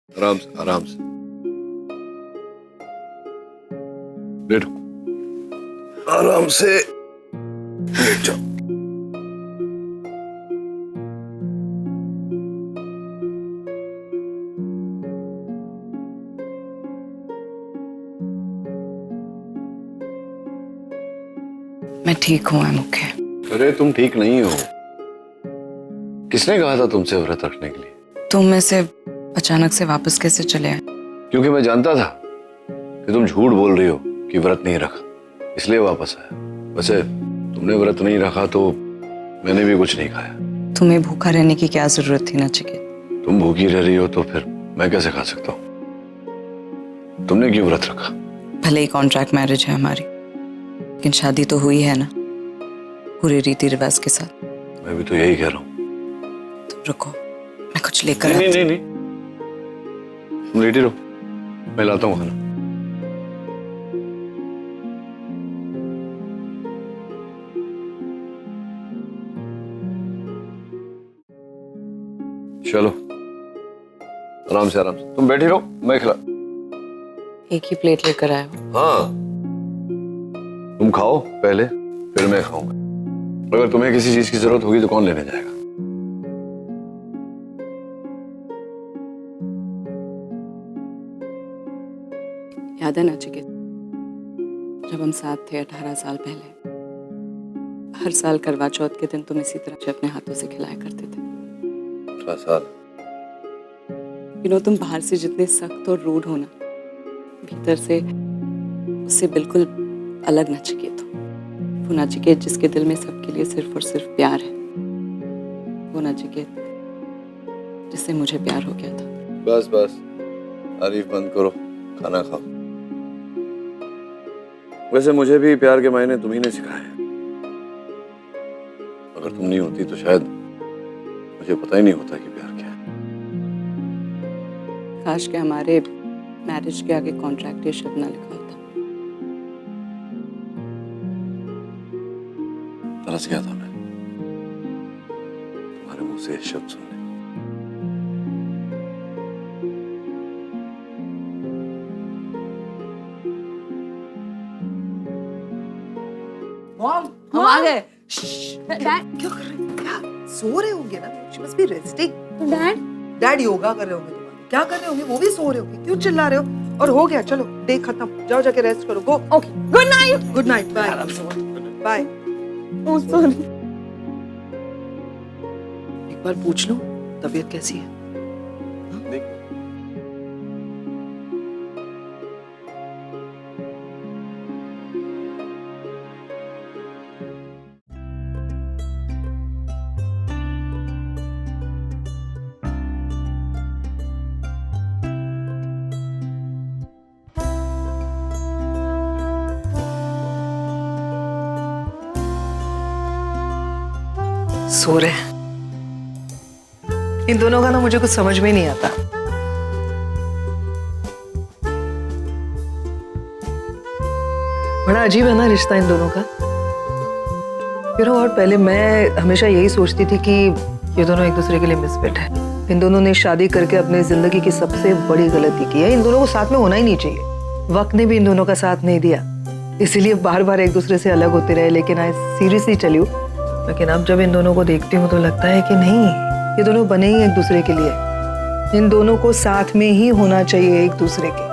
आराम से आराम से लेटो, आराम से लेट जाओ। मैं ठीक हूँ मुख्य। अरे तुम ठीक नहीं हो। किसने कहा था तुमसे व्रत रखने के लिए? तुम में से अचानक से वापस कैसे चले आए? क्योंकि मैं जानता था कि तुम झूठ बोल रही हो कि व्रत नहीं रखा, इसलिए वापस आया। वैसे तुमने व्रत नहीं रखा तो मैंने भी कुछ नहीं खाया। तुम्हें भूखा रहने की क्या जरूरत थी नचिकेत? तुम भूखी रह रही हो तो फिर मैं कैसे खा सकता हूँ? तुमने क्यों व्रत रखा? भले ही कॉन्ट्रैक्ट मैरिज है हमारी, लेकिन शादी तो हुई है ना, पूरे रीति रिवाज के साथ। मैं भी तो यही कह रहा हूँ। तुम रुको, मैं कुछ लेकर नहीं आती नहीं नहीं, तुम लेटी रहो, मैं लाता हूँ खाना। चलो आराम से तुम बैठी रहो, मैं खिला। एक ही प्लेट लेकर आए हो? हाँ, तुम खाओ पहले, फिर मैं खाऊंगा। अगर तुम्हें किसी चीज की जरूरत होगी तो कौन लेने जाएगा? याद है नचिकेत, जब हम साथ थे 18 साल पहले, हर साल करवा चौथ के दिन तुम इसी तरह से अपने हाथों से खिलाया करते थे। 18 साल? तुम बाहर से जितने सख्त और रूड हो ना, भीतर से उससे बिल्कुल अलग नचिकेत हो। वो नचिकेत जिसके दिल में सबके लिए सिर्फ और सिर्फ प्यार है। वो नचिकेत जिससे मुझे प्यार हो गया था। बस बस, तारीफ बंद करो, खाना खाओ। वैसे मुझे भी प्यार के मायने तुम ही ने सिखाए। अगर तुम नहीं होती तो शायद मुझे पता ही नहीं होता कि प्यार क्या है। काश के हमारे मैरिज के आगे कॉन्ट्रैक्ट ये शब्द ना लिखा होता। तरस गया था मैं तुम्हारे मुंह से ये शब्द सुनने। मॉम, हम आ गए। डैड क्या कर रहे हो? क्या सो रहे होंगे ना? She must be resting. Dad dad yoga कर रहे होंगे तुम्हारे। क्या कर रहे होंगे? वो भी सो रहे होंगे। क्यों चिल्ला रहे हो? और हो गया, चलो डे खत्म, जाओ जाके रेस्ट करो। Go. Okay, good night. Good night, bye bye. Oh sorry. एक बार पूछ लो तबीयत कैसी है? देख, सो रहे हैं। इन दोनों का ना मुझे कुछ समझ में नहीं आता। बड़ा अजीब है ना रिश्ता इन दोनों का। और पहले मैं हमेशा यही सोचती थी कि ये दोनों एक दूसरे के लिए मिसफिट है। इन दोनों ने शादी करके अपनी जिंदगी की सबसे बड़ी गलती की है। इन दोनों को साथ में होना ही नहीं चाहिए। वक्त ने भी इन दोनों का साथ नहीं दिया, इसीलिए बार बार एक दूसरे से अलग होते रहे। लेकिन आई सीरियसली टेल यू, लेकिन अब जब इन दोनों को देखती हूँ तो लगता है कि नहीं, ये दोनों बने ही एक दूसरे के लिए। इन दोनों को साथ में ही होना चाहिए एक दूसरे के।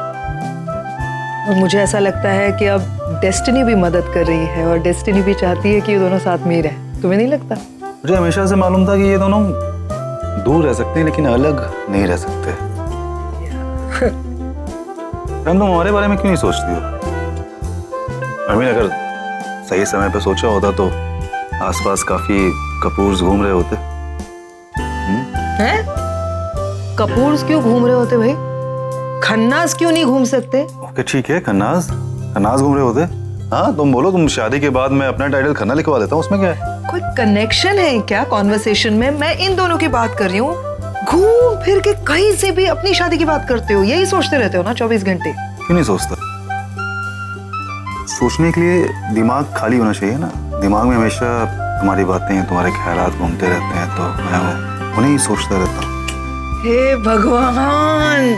और मुझे ऐसा लगता है कि अब डेस्टिनी भी मदद कर रही है और डेस्टिनी भी चाहती है कि ये दोनों साथ में ही रहे। तुम्हें नहीं लगता? मुझे हमेशा से मालूम था कि ये दोनों दूर रह सकते हैं लेकिन अलग नहीं रह सकते। तुम हमारे बारे में क्यों नहीं सोचती हो? अमीन, अगर सही समय पे सोचा होता तो आसपास काफी कपूर्स घूम रहे होते। हैं? कपूर्स क्यों घूम रहे होते भाई? खन्नास क्यों नहीं घूम सकते? ओके ठीक है, खन्नास घूम रहे होते। हाँ तुम बोलो, तुम शादी के बाद मैं अपना टाइटल खन्ना लिखवा देता हूँ, उसमें क्या है? कोई कनेक्शन है क्या कॉन्वर्सेशन में? मैं इन दोनों की बात कर रही हूँ। घूम फिर के कहीं से भी अपनी शादी की बात करते हो, यही सोचते रहते हो ना 24 घंटे। क्यों नहीं सोचता? सोचने के लिए दिमाग खाली होना चाहिए ना। दिमाग में हमेशा तुम्हारी बातें, तुम्हारे ख्यालात घूमते रहते हैं, तो मैं उन्हें ही सोचता रहता हूँ। हे भगवान,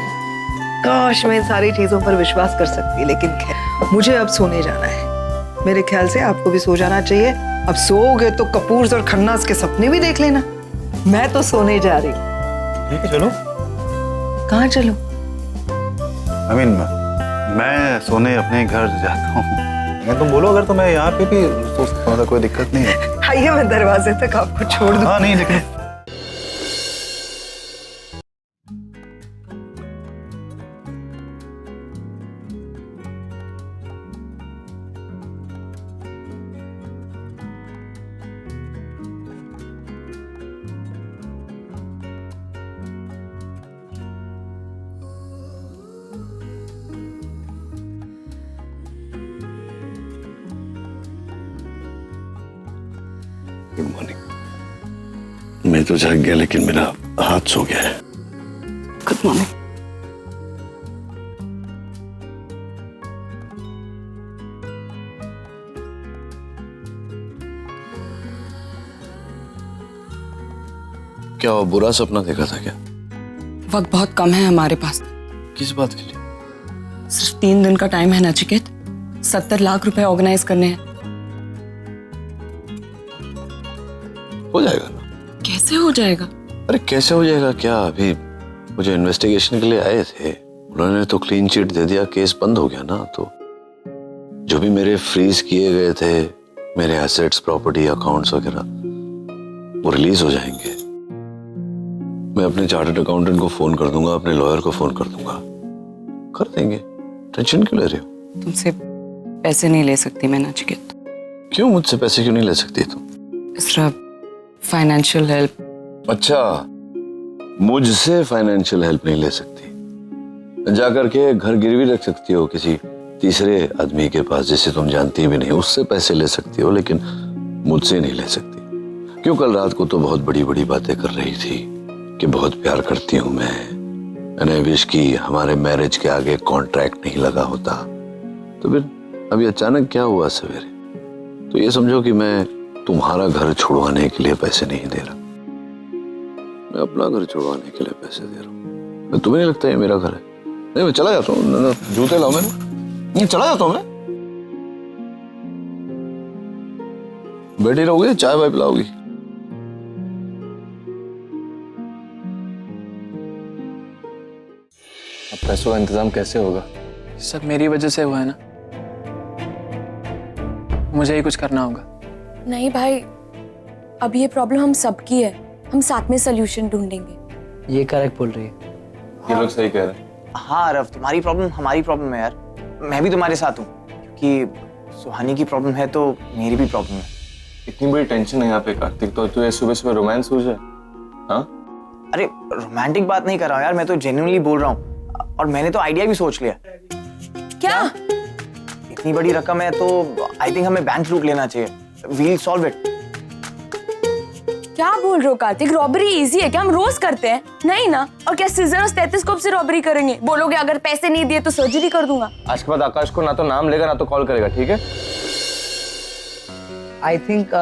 काश मैं इन सारी चीजों पर विश्वास कर सकती, लेकिन खैर मुझे अब सोने जाना है। मेरे ख्याल से आपको भी सो जाना चाहिए। अब सोओगे तो कपूर्स और खन्नास के सपने भी देख लेना। मैं तो सोने जा रही हूँ। ठीक है चलो। कहाँ चलो? मैं सोने अपने घर जाता हूँ। मैं तुम बोलो अगर तो मैं यहाँ पे भी सो सकता हूँ, कोई दिक्कत नहीं है। आइए मैं दरवाजे तक आपको छोड़ दूँ। हाँ नहीं लेकिन गुड मॉर्निंग। मैं तो जाग गया लेकिन मेरा हाथ सो गया है। Good morning. क्या वो बुरा सपना देखा था क्या? वक्त बहुत कम है हमारे पास। किस बात के लिए? सिर्फ 3 दिन का टाइम है नचिकेत। 70 लाख रुपए ऑर्गेनाइज करने हैं। हो जाएगा ना? कैसे हो जाएगा? अरे कैसे हो जाएगा क्या? अभी मुझे इन्वेस्टिगेशन के लिए आए थे, उन्होंने तो क्लीन चिट दे दिया, केस बंद हो गया ना। तो जो भी मेरे फ्रीज किए गए थे, मेरे एसेट्स, प्रॉपर्टी, अकाउंट्स वगैरह, वो रिलीज हो जाएंगे। मैं अपने चार्टर्ड अकाउंटेंट को फोन कर दूंगा, अपने लॉयर को फोन कर दूंगा, कर देंगे। टेंशन क्यों ले रहे हो? तुमसे पैसे नहीं ले सकती मैं नचिकेत। क्यों? मुझसे पैसे क्यों नहीं ले सकती तुम? सिर्फ फाइनेंशियल हेल्प। अच्छा, मुझसे फाइनेंशियल हेल्प नहीं ले सकती? जाकर के घर गिरवी रख सकती हो किसी तीसरे आदमी के पास जिसे तुम जानती भी नहीं, उससे पैसे ले सकती हो, लेकिन मुझसे नहीं ले सकती। क्यों? कल रात को तो बहुत बड़ी बड़ी बातें कर रही थी कि बहुत प्यार करती हूं मैं विश की हमारे मैरिज के आगे कॉन्ट्रैक्ट नहीं लगा होता। तो फिर अभी अचानक क्या हुआ सवेरे? तो ये समझो कि मैं तुम्हारा घर छुड़वाने के लिए पैसे नहीं दे रहा, मैं अपना घर छुड़वाने के लिए पैसे दे रहा हूँ। तुम्हें नहीं लगता ये मेरा घर है? नहीं, मैं चला जाता हूँ। जूते लाओ, मैंने नहीं, चला जाता हूँ मैं। बैठी रहोगे, चाय वाय पिलाओगी? अब पैसों का इंतजाम कैसे होगा? सब मेरी वजह से हुआ है ना, मुझे ही कुछ करना होगा। नहीं भाई, अब ये प्रॉब्लम हम सबकी है, हम साथ में सोल्यूशन ढूंढेंगे। ये करेक्ट बोल रही है। ये लोग सही कह रहे हैं। हाँ अरव, तुम्हारी प्रॉब्लम हमारी प्रॉब्लम है यार। मैं भी तुम्हारे साथ हूँ, क्योंकि सुहानी की प्रॉब्लम है तो मेरी भी प्रॉब्लम है। इतनी बड़ी टेंशन है यहाँ पे कार्तिक, तो तू ये सुबह सुबह रोमांस हो जाए? हाँ अरे रोमांटिक बात नहीं कर रहा हूँ यार, मैं तो जेन्युइनली बोल रहा हूँ। और मैंने तो आइडिया भी सोच लिया। क्या? इतनी बड़ी रकम है तो आई थिंक हमें बैंक लूट लेना चाहिए। We'll solve it. क्या बोल रहे हो कार्तिक? रॉबरी इजी है क्या? हम रोज करते हैं। नहीं ना? और क्या सीजर और स्टेथोस्कोप से रॉबरी करेंगे? बोलोगे अगर पैसे नहीं दिए तो सर्जरी कर दूंगा। आज के बाद आकाश को ना तो नाम लेगा ना तो कॉल करेगा, ठीक है? आई थिंक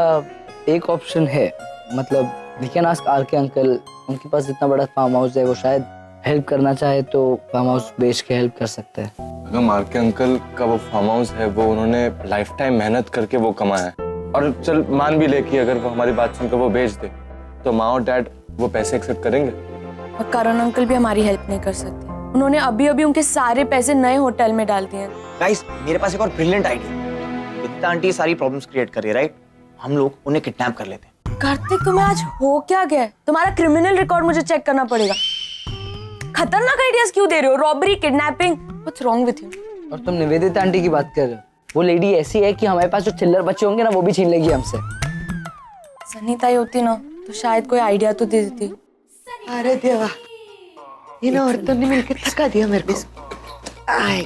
एक ऑप्शन है, मतलब वी कैन आस्क आर के अंकल। उनके पास इतना बड़ा फार्म हाउस है, वो शायद हेल्प करना चाहे तो फार्म हाउस बेच के हेल्प कर सकते हैं। अगर मार के अंकल का वो फार्म हाउस है, वो उन्होंने लाइफ टाइम मेहनत करके वो कमाया है, और चल मान भी ले कि अगर वो हमारी बात सुनकर वो बेच दे तो माँ और डैड वो पैसे एक्सेप्ट करेंगे? और करण अंकल भी हमारी हेल्प नहीं कर सकते। उन्होंने अभी अभी उनके सारे पैसे नए होटल में डाल दिए। गाइस, मेरे पास एक और ब्रिलियंट आइडिया। वित्ता आंटी सारी प्रॉब्लम्स क्रिएट कर रही है, राइट? हम लोग उन्हें किडनैप कर लेते हैं। कार्तिक, तुम्हें आज हो क्या गया? तुम्हारा क्रिमिनल रिकॉर्ड मुझे चेक करना पड़ेगा। खतरनाक आइडियाज क्यों दे रहे हो? Robbery, kidnapping, what's wrong with you? और तुम निवेदिता आंटी की बात कर रहे हो? वो लेडी ऐसी है कि हमारे पास जो चिल्लर बच्चे होंगे ना, वो भी छीन लेगी हमसे। सनीता ही होती ना तो शायद कोई आइडिया तो दे देती। अरे देवा, इन औरतों ने मिलकर थका दिया मेरे को। आय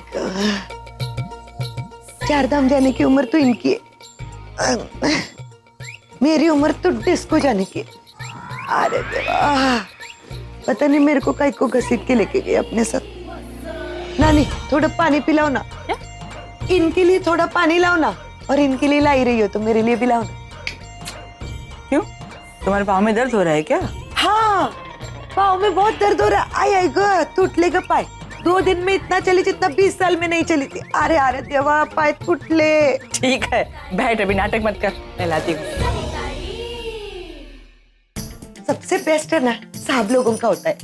चार धाम जाने की उम्र तो इनकी है, मेरी उम्र तो डिस्को जाने की। अरे देवा, पता नहीं मेरे को काहे को घसीट के लेके गए अपने साथ। नानी, थोड़ा पानी पिलाओ ना। इनके लिए थोड़ा पानी लाओ ना। और इनके लिए ला ही रही हो तो मेरे लिए भी लाओ ना। क्यों? तुम्हारे पाँव में दर्द हो रहा है क्या? हाँ, पाँव में बहुत दर्द हो रहा है। आई आई गो टूटलेगा पाए। 2 दिन में इतना चली जितना 20 साल में नहीं चली थी। अरे अरे देवा पाए टूटले। ठीक है बैठ, अभी नाटक मत कर, मैं लाती हूँ। सबसे बेस्ट है ना साहब लोगों का होता है,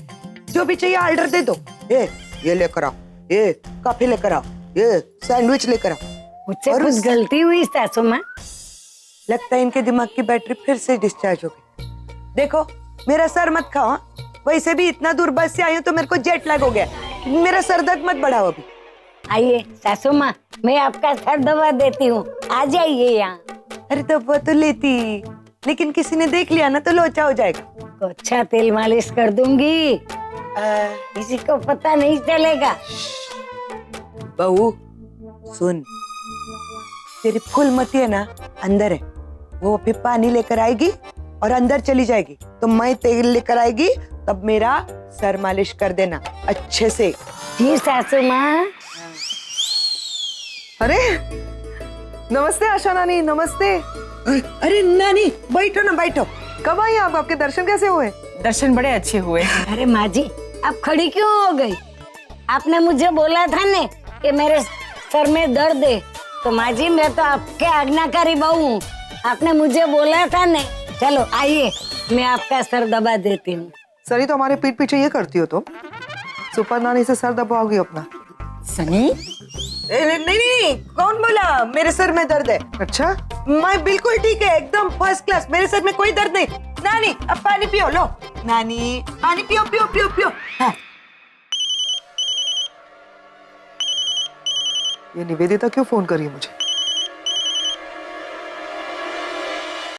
जो भी चाहिए ऑर्डर दे दो। ये लेकर आओ, ये कॉफी लेकर आओ, ये सैंडविच लेकर आओ। मुझसे और कुछ गलती हुई सासू माँ? लगता है इनके दिमाग की बैटरी फिर से डिस्चार्ज हो गई। देखो मेरा सर मत खाओ, हाँ? वैसे भी इतना दूर बस से आई हूँ तो मेरे को जेट लैग हो गया। मेरा सर दर्द मत बढ़ाओ अभी। आइए सासू माँ, मैं आपका सर दबा देती हूँ, आ जाइए यहाँ। अरे दबा तो लेती, लेकिन किसी ने देख लिया ना तो लोचा हो जाएगा। तो अच्छा तेल मालिश कर दूंगी, किसी को पता नहीं चलेगा। बहू सुन, तेरी फूलमती है ना अंदर है, वो अभी पानी लेकर आएगी और अंदर चली जाएगी, तो मैं तेल लेकर आएगी, तब मेरा सर मालिश कर देना अच्छे से। जी सासू माँ। अरे नमस्ते आशा नानी, नमस्ते। अरे नानी बैठो ना बैठो। कब आई आप? आपके दर्शन कैसे हुए? दर्शन बड़े अच्छे हुए। अरे माँ जी आप खड़ी क्यों हो गई? आपने मुझे बोला था ने कि मेरे सर में दर्द है, तो माँ जी मैं तो आपके आज्ञाकारी बहू हूँ, आपने मुझे बोला था ने। चलो आइए मैं आपका सर दबा देती हूँ। सनी तो हमारे पीठ पीछे ये करती हो तुम, सुपर नानी से सर दबाओगी अपना। सनी नहीं नहीं नहीं, कौन बोला मेरे सर में दर्द है? अच्छा मैं बिल्कुल ठीक है, एकदम फर्स्ट क्लास, मेरे सर में कोई दर्द नहीं। नानी अब पानी पियो, लो नानी पानी पियो पियो पियो पियो। हाँ। ये निवेदिता क्यों फोन करी मुझे?